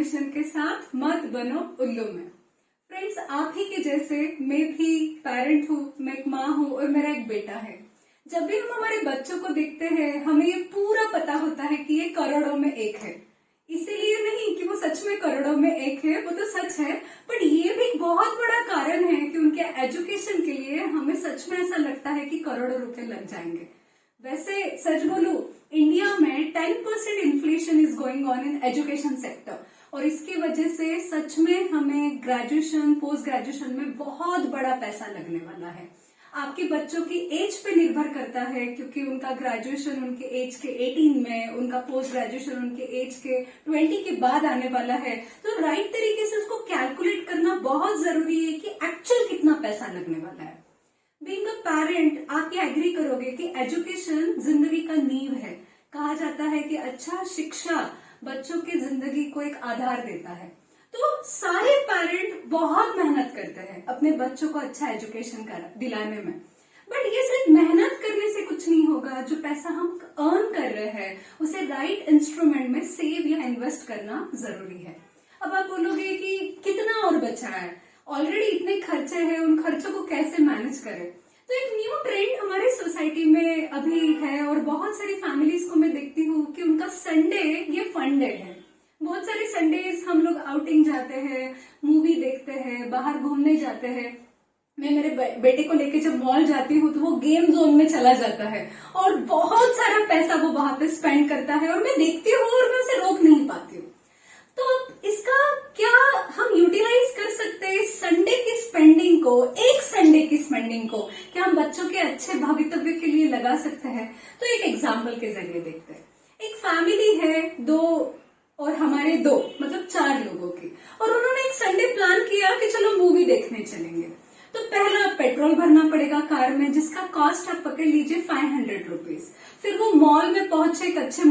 Information के साथ मत बनो उल्लू में। फ्रेंड्स, आप ही के जैसे मैं भी पेरेंट हूँ, मैं एक माँ हूँ और मेरा एक बेटा है। जब भी हम हमारे बच्चों को देखते हैं हमें ये पूरा पता होता है कि ये करोड़ों में एक है। इसीलिए नहीं कि वो सच में करोड़ों में एक है, वो तो सच है, बट ये भी बहुत बड़ा कारण है कि उनके एजुकेशन के लिए हमें सच में ऐसा लगता है कि करोड़ों रुपए लग जाएंगे। वैसे सच बोलूं, इंडिया में 10% inflation is going on in education sector और इसकी वजह से सच में हमें ग्रेजुएशन पोस्ट ग्रेजुएशन में बहुत बड़ा पैसा लगने वाला है। आपके बच्चों की एज पे निर्भर करता है, क्योंकि उनका ग्रेजुएशन उनके एज के 18 में, उनका पोस्ट ग्रेजुएशन उनके एज के 20 के बाद आने वाला है। तो राइट तरीके से उसको कैलकुलेट करना बहुत जरूरी है कि एक्चुअल कितना पैसा लगने वाला है। बीइंग अ पेरेंट, आप ये एग्री करोगे कि एजुकेशन जिंदगी का नींव है। कहा जाता है कि अच्छा शिक्षा बच्चों की जिंदगी को एक आधार देता है। तो सारे पेरेंट बहुत मेहनत करते हैं अपने बच्चों को अच्छा एजुकेशन दिलाने में, बट ये सिर्फ मेहनत करने से कुछ नहीं होगा। जो पैसा हम अर्न कर रहे हैं उसे राइट इंस्ट्रूमेंट में सेव या इन्वेस्ट करना जरूरी है। अब आप बोलोगे कि कितना और बचा है, ऑलरेडी इतने खर्चे हैं, उन खर्चों को कैसे मैनेज करें। तो एक न्यू ट्रेंड हमारे सोसाइटी में अभी है और बहुत सारी फैमिलीज को मैं देखती हूँ कि उनका संडे ये फन डे है। बहुत सारे संडेज हम लोग आउटिंग जाते हैं, मूवी देखते हैं, बाहर घूमने जाते हैं। मैं मेरे बेटे को लेके जब मॉल जाती हूँ तो वो गेम जोन में चला जाता है और बहुत सारा पैसा वो वहां पे स्पेंड करता है और मैं देखती हूँ और मैं उसे रोक नहीं पाती हूँ। तो इसका क्या हम यूटिलाइज कर सकते हैं संडे की स्पेंडिंग को, एक संडे की स्पेंडिंग को क्या हम बच्चों के अच्छे भवितव्य के लिए लगा सकते हैं। तो एक एग्जाम्पल के जरिए देखते हैं। एक फैमिली है, दो मतलब 4 लोगों की, और उन्होंने एक संडे प्लान किया कि चलो मूवी देखने चलेंगे। तो पहला पेट्रोल भरना पड़ेगा कार में, जिसका कॉस्ट आप पकड़ लीजिए 500 रुपीज। फिर वो मॉल में पहुंचे, एक अच्छे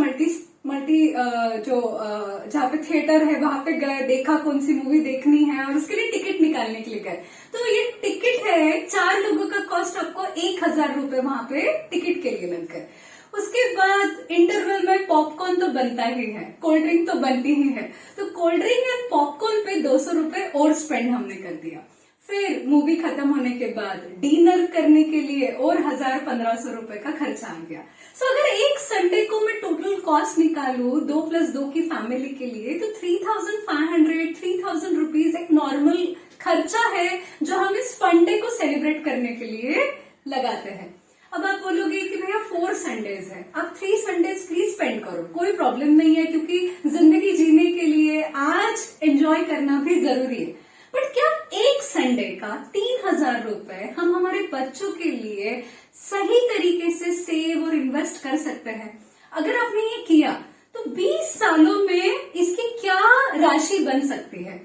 जहाँ पे थिएटर है वहां पे गए, देखा कौन सी मूवी देखनी है और उसके लिए टिकट निकालने के लिए गए। तो ये टिकट है, 4 लोगों का कॉस्ट आपको 1000 रुपए वहां पे टिकट के लिए लग गए। उसके बाद इंटरवल में पॉपकॉर्न तो बनता ही है, कोल्ड ड्रिंक तो बनती ही है, तो कोल्ड ड्रिंक एंड पॉपकॉर्न पे 200 रुपए और स्पेंड हमने कर दिया। फिर मूवी खत्म होने के बाद डिनर करने के लिए और 1000-1500 रुपए का खर्चा आ गया। सो अगर एक संडे को मैं टोटल कॉस्ट निकालू 2+2 की फैमिली के लिए, तो 3500 रुपीज एक नॉर्मल खर्चा है जो हम इस फंडे को सेलिब्रेट करने के लिए लगाते हैं। अब आप बोलोगे कि भैया 4 संडेज है, आप 3 संडेज प्लीज स्पेंड करो, कोई प्रॉब्लम नहीं है, क्योंकि जिंदगी जीने के लिए आज एंजॉय करना भी जरूरी है। बट क्या एक संडे का 3000 रुपए हम हमारे बच्चों के लिए सही तरीके से सेव और इन्वेस्ट कर सकते हैं? अगर आपने ये किया तो 20 सालों में इसकी क्या राशि बन सकती है?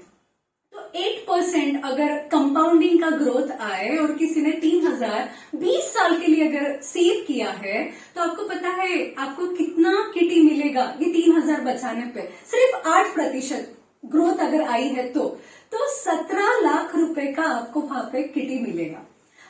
तो 8% अगर कंपाउंडिंग का ग्रोथ आए और किसी ने 3000 20 साल के लिए अगर सेव किया है, तो आपको पता है आपको कितना किटी मिलेगा ये 3000 बचाने पे? सिर्फ 8% ग्रोथ अगर आई है तो 17 लाख रुपए का आपको वहां पे किटी मिलेगा।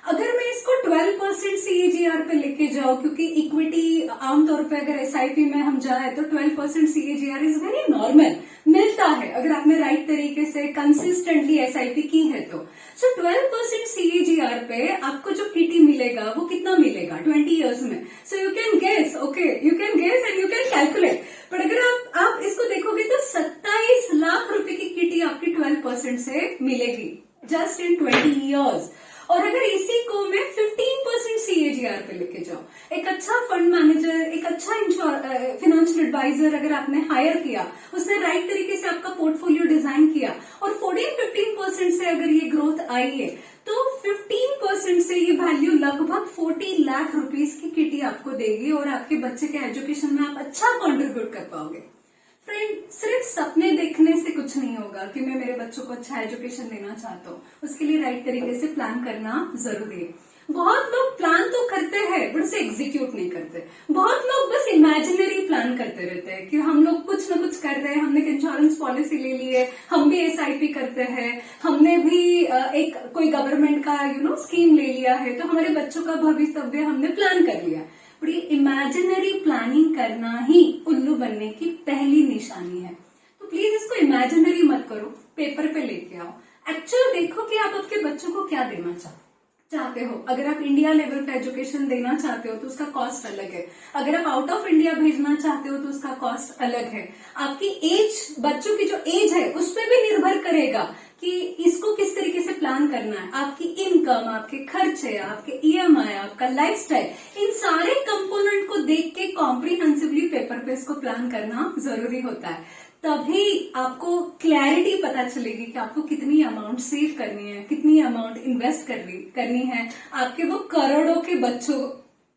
अगर मैं इसको 12% CAGR पे लेके जाऊं, क्योंकि इक्विटी आमतौर पे अगर SIP में हम जाए तो 12% CAGR इज वेरी नॉर्मल, मिलता है अगर आपने राइट तरीके से कंसिस्टेंटली SIP की है तो। सो 12% CAGR पे आपको जो किटी मिलेगा वो कितना मिलेगा 20 इयर्स में? So you can guess, okay, you can guess and you can calculate. But अगर आप इसको देखोगे तो 27 लाख रुपए की किटी आपकी 12% से मिलेगी जस्ट इन 20 इयर्स। और अगर इसी को मैं 15% CAGR पे लेके जाऊं, एक अच्छा फंड मैनेजर, एक अच्छा फाइनेंशियल एडवाइजर अगर आपने हायर किया, उसने राइट तरीके से आपका पोर्टफोलियो डिजाइन किया और 14-15% से अगर ये ग्रोथ आई है, तो 15% से ये वैल्यू लगभग 40 लाख रुपीस की किटी आपको देगी और आपके बच्चे के एजुकेशन में आप अच्छा कंट्रीब्यूट कर पाओगे। फ्रेंड, सिर्फ सपने देखने से कुछ नहीं होगा कि मैं मेरे बच्चों को अच्छा एजुकेशन देना चाहता हूँ, उसके लिए राइट तरीके से प्लान करना जरूरी है। बहुत लोग प्लान तो करते हैं बट उसे एग्जीक्यूट नहीं करते। बहुत लोग बस इमेजिनरी प्लान करते रहते हैं कि हम लोग कुछ न कुछ कर रहे हैं, हमने एक इंश्योरेंस पॉलिसी ले ली है, हम भी SIP करते हैं, हमने भी एक कोई गवर्नमेंट का स्कीम ले लिया है, तो हमारे बच्चों का भवितव्य हमने प्लान कर लिया। बड़ी इमेजिनरी प्लानिंग करना ही उल्लू बनने की पहली निशानी है। तो तो प्लीज इसको इमेजिनरी मत करो, पेपर पे लेके आओ। एक्चुअल देखो कि आप आपके बच्चों को क्या देना चाहते हो। अगर आप इंडिया लेवल पे एजुकेशन देना चाहते हो तो उसका कॉस्ट अलग है। अगर आप आउट ऑफ इंडिया भेजना चाहते हो तो उसका कॉस्ट अलग है। आपकी एज, बच्चों की जो एज है उस पर भी निर्भर करेगा कि इसको किस तरीके से प्लान करना है। आपकी इनकम, आपके खर्चे, आपके ईएमआई, आपका लाइफस्टाइल, इन सारे कंपोनेंट को देख के कॉम्प्रिहेंसिवली पेपर पे इसको प्लान करना जरूरी होता है। तभी आपको क्लैरिटी पता चलेगी कि आपको कितनी अमाउंट सेव करनी है, कितनी अमाउंट इन्वेस्ट करनी है आपके वो करोड़ों के बच्चों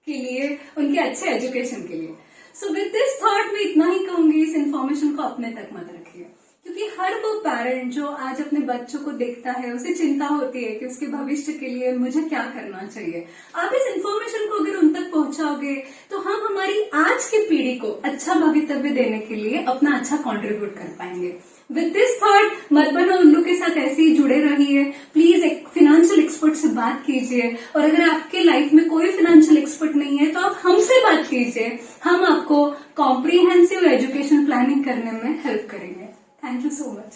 के लिए, उनके अच्छे एजुकेशन के लिए। सो विद दिस थॉट मैं इतना ही कहूंगी, इस इन्फॉर्मेशन को अपने तक मत रखिए, क्योंकि हर वो पेरेंट जो आज अपने बच्चों को देखता है उसे चिंता होती है कि उसके भविष्य के लिए मुझे क्या करना चाहिए। आप इस इन्फॉर्मेशन को अगर उन तक पहुंचाओगे तो हम हमारी आज की पीढ़ी को अच्छा भवितव्य देने के लिए अपना अच्छा कंट्रीब्यूट कर पाएंगे। विद दिस थॉट मत बनो उल्लू के साथ ऐसे ही जुड़े रहिए। प्लीज एक फाइनेंशियल एक्सपर्ट से बात कीजिए, और अगर आपके लाइफ में कोई फाइनेंशियल एक्सपर्ट नहीं है तो आप हमसे बात कीजिए। हम आपको कॉम्प्रिहेंसिव एजुकेशन प्लानिंग करने में हेल्प करेंगे। Thank you so much.